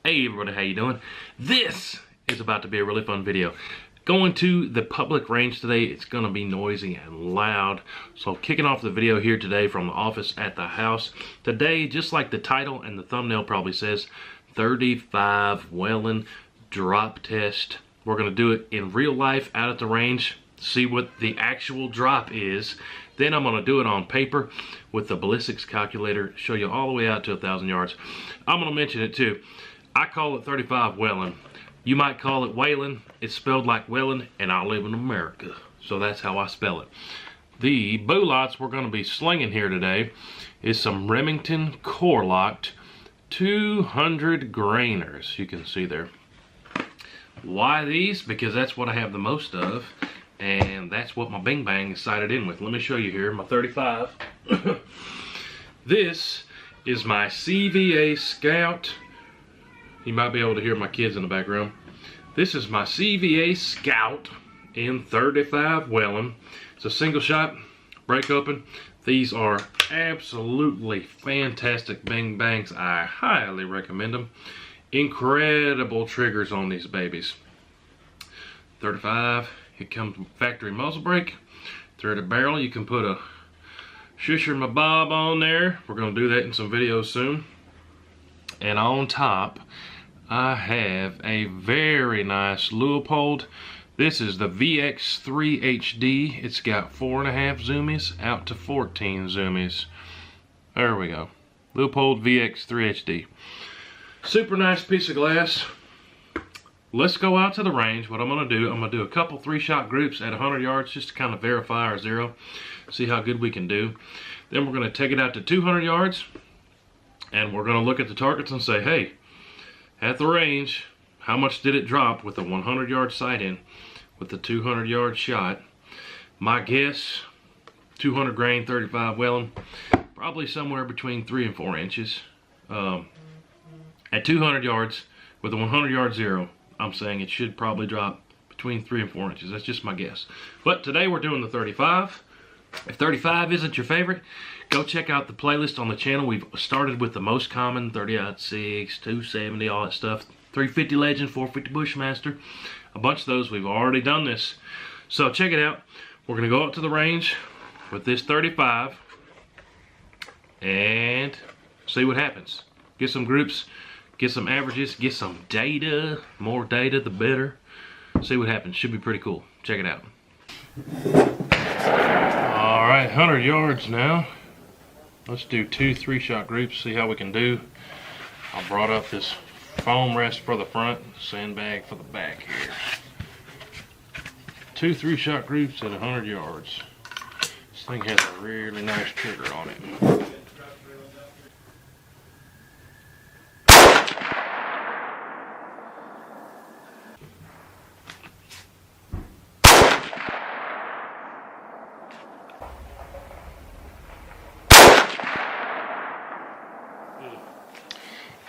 Hey everybody, how you doing? This is about to be a really fun video. Going to the public range today, it's going to be noisy and loud. So kicking off the video here today from the office at the house. Today, just like the title and the thumbnail probably says, 35 Whelen drop test. We're going to do it in real life out at the range, see what the actual drop is. Then I'm going to do it on paper with the ballistics calculator, show you all the way out to 1,000 yards. I'm going to mention it too. I call it 35 Whelen. You might call it Whelen. It's spelled like Whelen, and I live in America, so that's how I spell it. The bullets we're going to be slinging here today is some Remington core-lokt 200 grainers. You can see there. Why these? Because that's what I have the most of, and that's what my Bing Bang is sighted in with. Let me show you here my 35. This is my CVA Scout. You might be able to hear my kids in the background. This is my CVA Scout in 35 Whelen. It's a single shot, break open. These are absolutely fantastic Bing Bangs. I highly recommend them. Incredible triggers on these babies. 35, it comes with factory muzzle brake. Threaded barrel, you can put a shusher mabob on there. We're going to do that in some videos soon. And on top, I have a very nice Leupold. This is the VX3 HD. It's got 4.5 zoomies out to 14 zoomies. There we go. Leupold VX3 HD. Super nice piece of glass. Let's go out to the range. What I'm going to do a couple 3-shot groups at 100 yards just to kind of verify our zero. See how good we can do. Then we're going to take it out to 200 yards. And we're going to look at the targets and say, hey, at the range, how much did it drop with the 100-yard sight in with the 200-yard shot? My guess, 200 grain, 35 Whelen, probably somewhere between 3 and 4 inches. At 200 yards with a 100-yard zero, I'm saying it should probably drop between 3 and 4 inches. That's just my guess. But today we're doing the 35. If 35 isn't your favorite, go check out the playlist on the channel. We've started with the most common, 30-06, 270, all that stuff. 350 Legend, 450 Bushmaster. A bunch of those, we've already done this. So check it out. We're going to go up to the range with this 35 and see what happens. Get some groups, get some averages, get some data. More data, the better. See what happens. Should be pretty cool. Check it out. Alright, 100 yards now. Let's do 2 3-shot groups, see how we can do. I brought up this foam rest for the front, sandbag for the back here. 2 3-shot groups at 100 yards. This thing has a really nice trigger on it.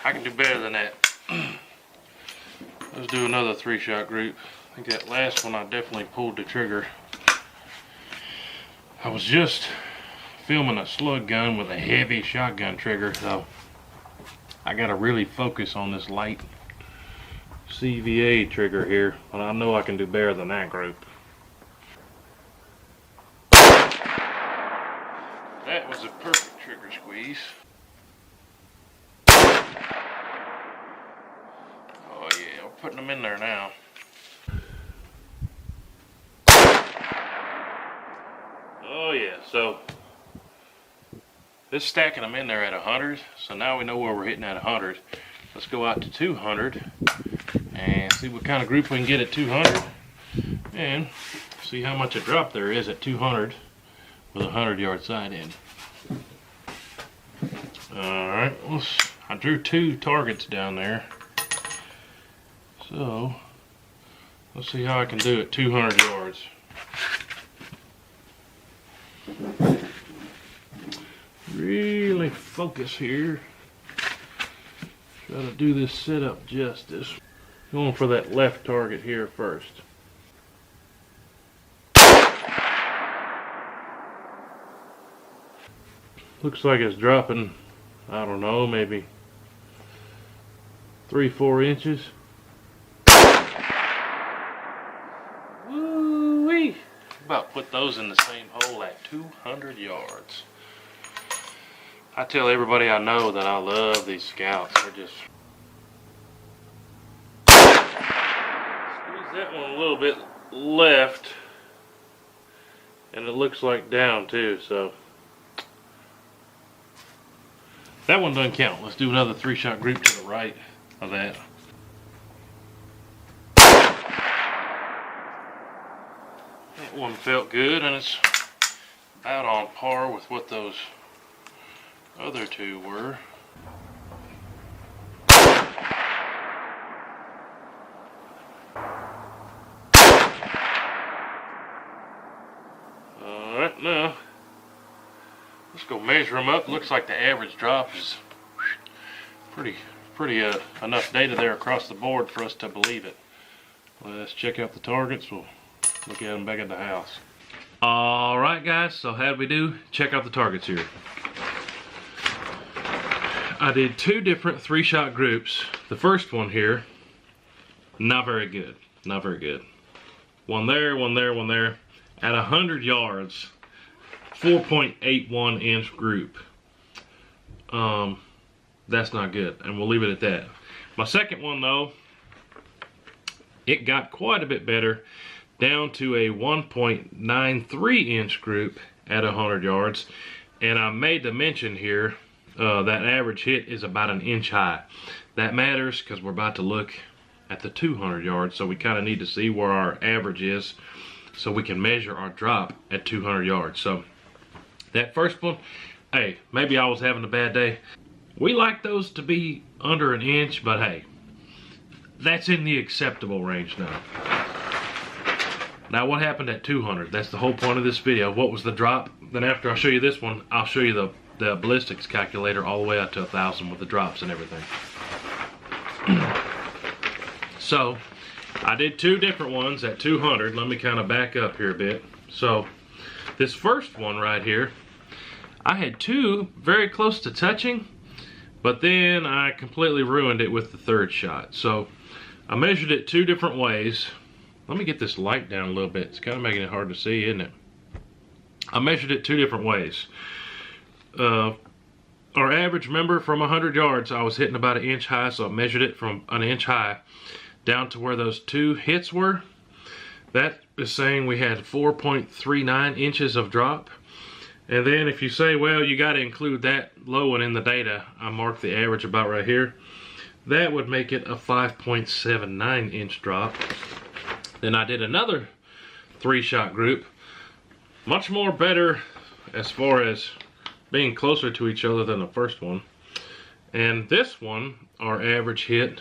I can do better than that. Let's do another 3-shot group. I think that last one I definitely pulled the trigger. I was just filming a slug gun with a heavy shotgun trigger, so I gotta really focus on this light CVA trigger here, but I know I can do better than that group. That was a perfect trigger squeeze. Putting them in there now. Oh yeah, so this stacking them in there at 100, so now we know where we're hitting at 100. Let's go out to 200 and see what kind of group we can get at 200 and see how much a drop there is at 200 with a 100-yard sight in. Alright, I drew 2 targets down there. So, let's see how I can do it 200 yards. Really focus here. Try to do this setup justice. Going for that left target here first. Looks like it's dropping, I don't know, maybe 3-4 inches. Woo-wee! About put those in the same hole at 200 yards. I tell everybody I know that I love these scouts. They're just... Squeeze that one a little bit left. And it looks like down too, so... That one doesn't count. Let's do another 3-shot group to the right of that. That one felt good, and it's about on par with what those other two were. Alright, now let's go measure them up. Looks like the average drop is pretty enough data there across the board for us to believe it. Let's check out the targets. We'll look at them back at the house. Alright guys, so how did we do? Check out the targets here. I did 2 different 3-shot groups. The first one here, not very good. Not very good. One there, one there, one there. At 100 yards, 4.81 inch group. That's not good, and we'll leave it at that. My second one though, it got quite a bit better, down to a 1.93 inch group at 100 yards. And I made the mention here that average hit is about an inch high. That matters because we're about to look at the 200 yards, so we kind of need to see where our average is so we can measure our drop at 200 yards. So that first one, hey, maybe I was having a bad day. We like those to be under an inch, but hey, that's in the acceptable range now. Now what happened at 200? That's the whole point of this video. What was the drop? Then after I show you this one, I'll show you the ballistics calculator all the way up to 1,000 with the drops and everything. So I did 2 different ones at 200. Let me kind of back up here a bit. So this first one right here, I had 2 very close to touching, but then I completely ruined it with the 3rd shot. So I measured it 2 different ways. Let me get this light down a little bit. It's kind of making it hard to see, isn't it? I measured it 2 different ways. Our average, remember, from 100 yards, I was hitting about an inch high, so I measured it from an inch high down to where those 2 hits were. That is saying we had 4.39 inches of drop. And then if you say, well, you got to include that low one in the data, I marked the average about right here. That would make it a 5.79 inch drop. Then I did another 3-shot group, much more better as far as being closer to each other than the first one. And this one, our average hit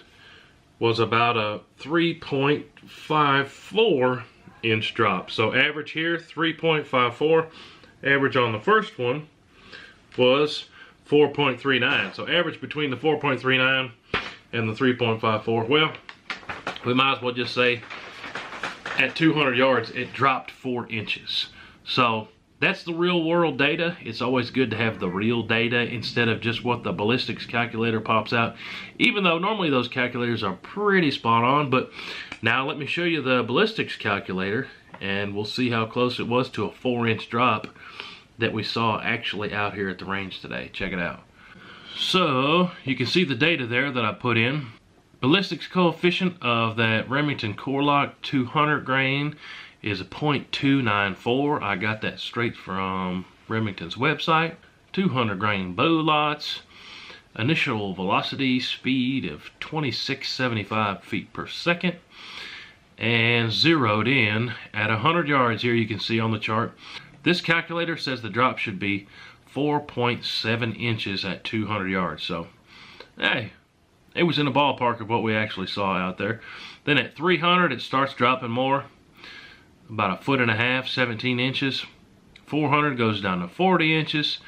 was about a 3.54 inch drop. So average here, 3.54. Average on the first one was 4.39. So average between the 4.39 and the 3.54. Well, we might as well just say at 200 yards, it dropped 4 inches. So that's the real world data. It's always good to have the real data instead of just what the ballistics calculator pops out. Even though normally those calculators are pretty spot on, but now let me show you the ballistics calculator and we'll see how close it was to a 4-inch drop that we saw actually out here at the range today. Check it out. So you can see the data there that I put in. Ballistics coefficient of that Remington core-lokt 200 grain is a 0.294. I got that straight from Remington's website. 200 grain bow lots. Initial velocity speed of 2675 feet per second. And zeroed in at 100 yards here, you can see on the chart. This calculator says the drop should be 4.7 inches at 200 yards. So, hey, it was in the ballpark of what we actually saw out there. Then at 300, it starts dropping more. About 1.5 feet, 17 inches. 400 goes down to 40 inches.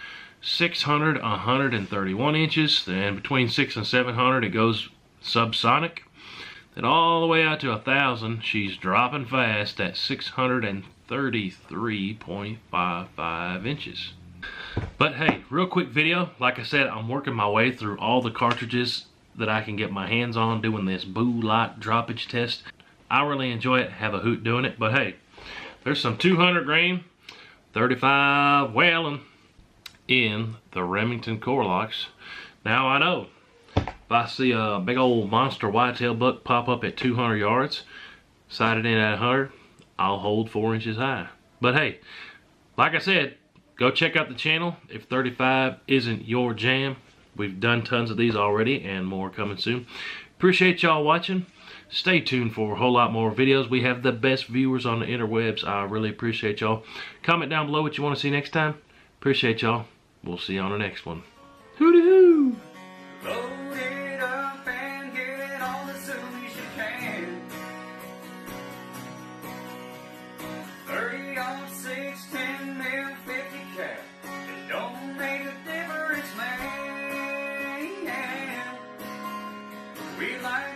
600, 131 inches. Then between 600 and 700, it goes subsonic. Then all the way out to 1,000, she's dropping fast at 633.55 inches. But hey, real quick video. Like I said, I'm working my way through all the cartridges that I can get my hands on doing this WHOTEWHO droppage test. I really enjoy it, have a hoot doing it. But hey, there's some 200 grain 35 Whelen in the Remington core-lokts. Now I know if I see a big old monster whitetail buck pop up at 200 yards, sighted in at 100, I'll hold 4 inches high. But hey, like I said, go check out the channel if 35 isn't your jam. We've done tons of these already and more coming soon. Appreciate y'all watching. Stay tuned for a whole lot more videos. We have the best viewers on the interwebs. I really appreciate y'all. Comment down below what you want to see next time. Appreciate y'all. We'll see you on the next one. Hooty-hoo! Load it up and get it on as soon as you can. 30-06, 10 mil, 50 cap. It don't make a difference, man. We like